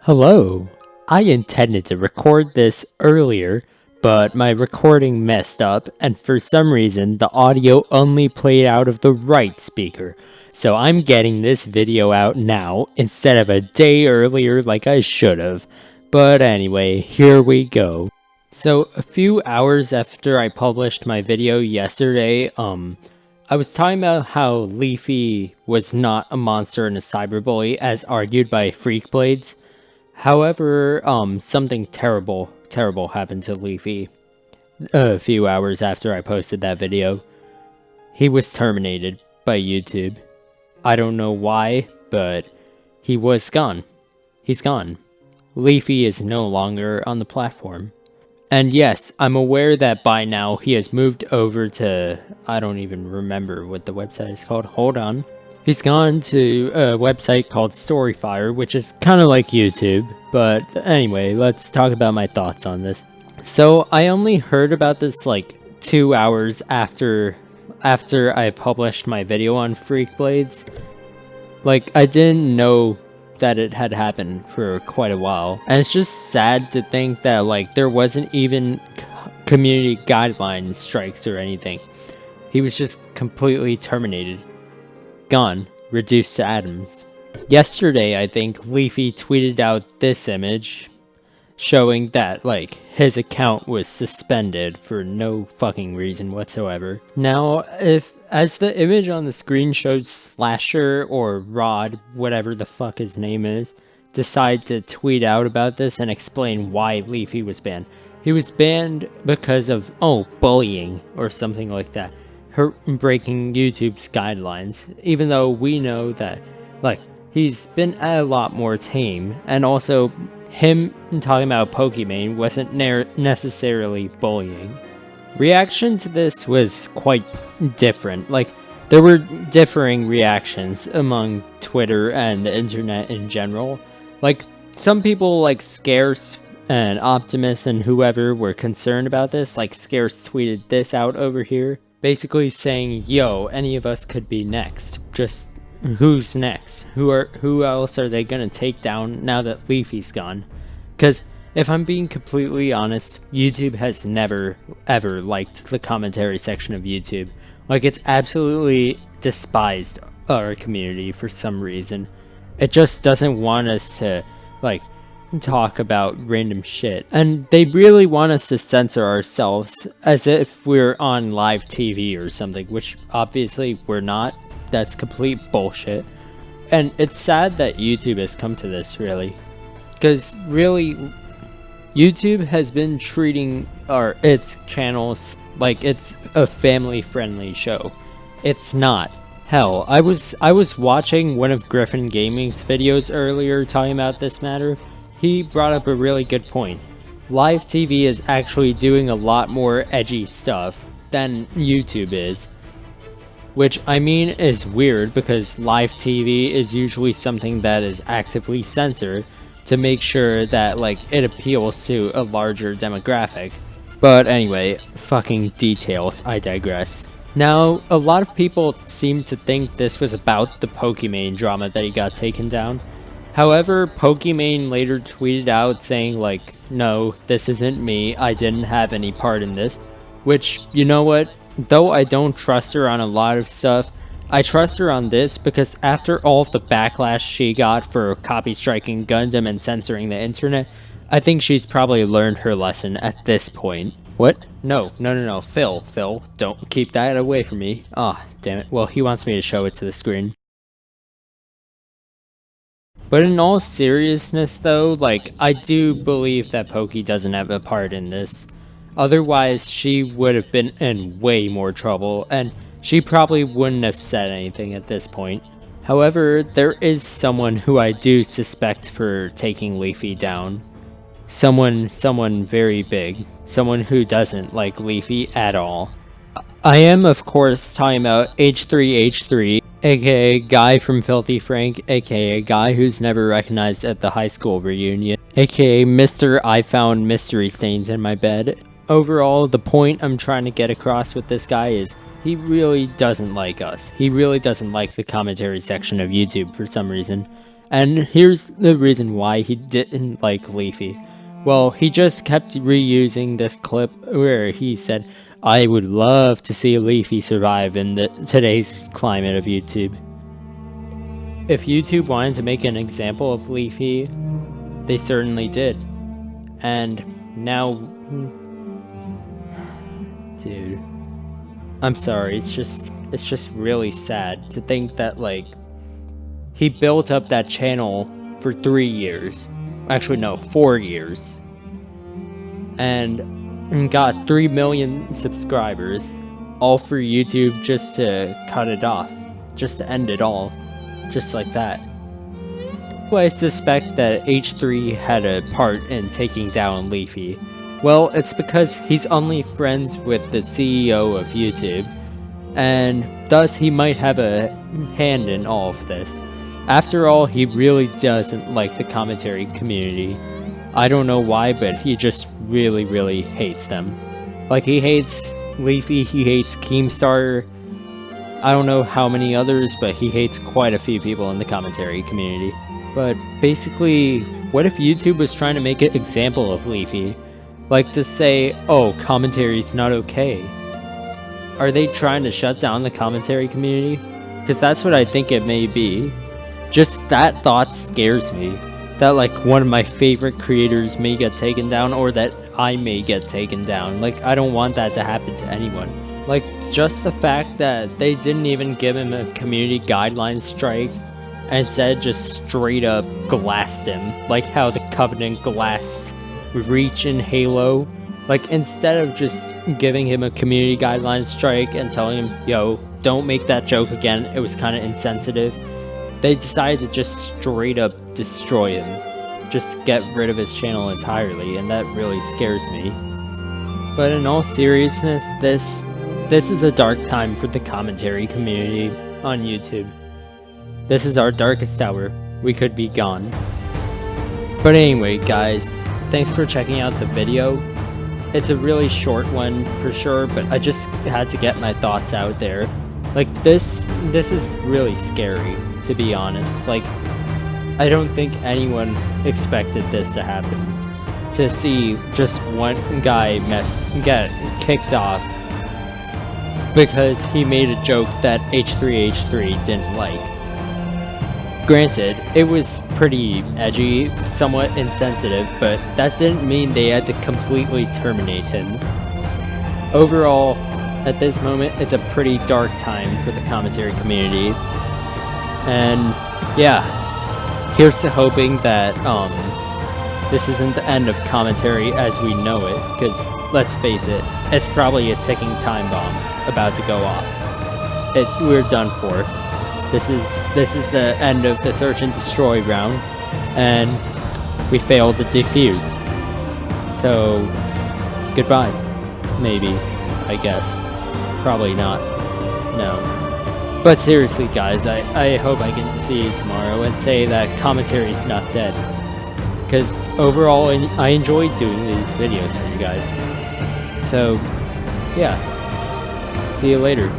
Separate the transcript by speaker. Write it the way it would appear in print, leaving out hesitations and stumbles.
Speaker 1: Hello. I intended to record this earlier, but my recording messed up, and for some reason the audio only played out of the right speaker. So I'm getting this video out now instead of a day earlier like I should have. But anyway, here we go. So a few hours after I published my video yesterday, I was talking about how Leafy was not a monster and a cyberbully as argued by Freakblades. However, something terrible happened to Leafy a few hours after I posted that video. He was terminated by YouTube. I don't know why, but he was gone. He's gone. Leafy is no longer on the platform. And yes, I'm aware that by now he has moved over to, I don't even remember what the website is called. Hold on. He's gone to a website called Storyfire, which is kind of like YouTube. But anyway, let's talk about my thoughts on this. So I only heard about this like 2 hours after I published my video on Freakblades. Like, I didn't know that it had happened for quite a while. And it's just sad to think that like there wasn't even community guideline strikes or anything. He was just completely terminated. Gone. Reduced to atoms. Yesterday, I think, Leafy tweeted out this image showing that, like, his account was suspended for no fucking reason whatsoever. Now, as the image on the screen shows Slasher or Rod, whatever the fuck his name is, decide to tweet out about this and explain why Leafy was banned. He was banned because of, bullying or something like that. Breaking YouTube's guidelines, even though we know that, like, he's been a lot more tame, and also him talking about Pokimane wasn't necessarily bullying. Reaction to this was quite different. Like, there were differing reactions among Twitter and the internet in general. Like, some people like Scarce and Optimus and whoever were concerned about this. Like, Scarce tweeted this out over here, basically saying, yo, any of us could be next. Just who's next? Who else are they gonna take down now that Leafy's gone? Because if I'm being completely honest, YouTube has never ever liked the commentary section of YouTube. Like, it's absolutely despised our community for some reason. It just doesn't want us to, like, talk about random shit, and they really want us to censor ourselves as if we're on live TV or something, which obviously we're not. That's complete bullshit, and it's sad that YouTube has come to this, really, because really YouTube has been treating its channels like it's a family-friendly show. It's not. Hell, I was watching one of Griffin Gaming's videos earlier talking about this matter. He brought up a really good point. Live TV is actually doing a lot more edgy stuff than YouTube is. Which, I mean, is weird because live TV is usually something that is actively censored to make sure that, like, it appeals to a larger demographic. But anyway, fucking details, I digress. Now, a lot of people seem to think this was about the Pokimane drama that he got taken down. However, Pokimane later tweeted out saying, like, no, this isn't me, I didn't have any part in this. Which, you know what? Though I don't trust her on a lot of stuff, I trust her on this because after all of the backlash she got for copy striking Gundam and censoring the internet, I think she's probably learned her lesson at this point. What? No, Phil, don't keep that away from me. Ah, damn it. Well, he wants me to show it to the screen. But in all seriousness though, like, I do believe that Poki doesn't have a part in this. Otherwise, she would have been in way more trouble, and she probably wouldn't have said anything at this point. However, there is someone who I do suspect for taking Leafy down. Someone very big. Someone who doesn't like Leafy at all. I am, of course, talking about H3H3, aka Guy from Filthy Frank, aka Guy who's never recognized at the high school reunion, aka Mr. I found mystery stains in my bed. Overall, the point I'm trying to get across with this guy is he really doesn't like us. He really doesn't like the commentary section of YouTube for some reason. And here's the reason why he didn't like Leafy. Well, he just kept reusing this clip where he said, "I would love to see Leafy survive in today's climate of YouTube." If YouTube wanted to make an example of Leafy, they certainly did. And now, dude, I'm sorry, it's just really sad to think that, like, he built up that channel for 3 years. Actually, no, 4 years. And got 3 million subscribers, all for YouTube just to cut it off. Just to end it all. Just like that. Well, I suspect that H3 had a part in taking down Leafy. Well, it's because he's only friends with the CEO of YouTube, and thus he might have a hand in all of this. After all, he really doesn't like the commentary community. I don't know why, but he just really hates them. Like, he hates Leafy, he hates Keemstar. I don't know how many others, but he hates quite a few people in the commentary community. But basically, what if YouTube was trying to make an example of Leafy? Like to say, oh, commentary's not okay. Are they trying to shut down the commentary community? Because that's what I think it may be. Just that thought scares me. That, like, one of my favorite creators may get taken down, or that I may get taken down. Like, I don't want that to happen to anyone. Like, just the fact that they didn't even give him a community guidelines strike, and instead just straight up glassed him, like how the Covenant glassed Reach in Halo. Like, instead of just giving him a community guidelines strike and telling him, yo, don't make that joke again, it was kind of insensitive, they decided to just straight up destroy him. Just get rid of his channel entirely, and that really scares me. But in all seriousness, this is a dark time for the commentary community on YouTube. This is our darkest hour. We could be gone. But anyway, guys, thanks for checking out the video. It's a really short one for sure, but I just had to get my thoughts out there. Like, this is really scary, to be honest. Like, I don't think anyone expected this to happen. To see just one guy get kicked off because he made a joke that H3H3 didn't like. Granted, it was pretty edgy, somewhat insensitive, but that didn't mean they had to completely terminate him. Overall, at this moment, it's a pretty dark time for the commentary community. And yeah, here's to hoping that this isn't the end of commentary as we know it, because let's face it, it's probably a ticking time bomb about to go off. We're done for. This is the end of the search and destroy round, and we failed to defuse. So, goodbye. Maybe, I guess. Probably not. No. But seriously, guys, I hope I can see you tomorrow and say that commentary's not dead. Because overall, I enjoy doing these videos for you guys. So, yeah. See you later.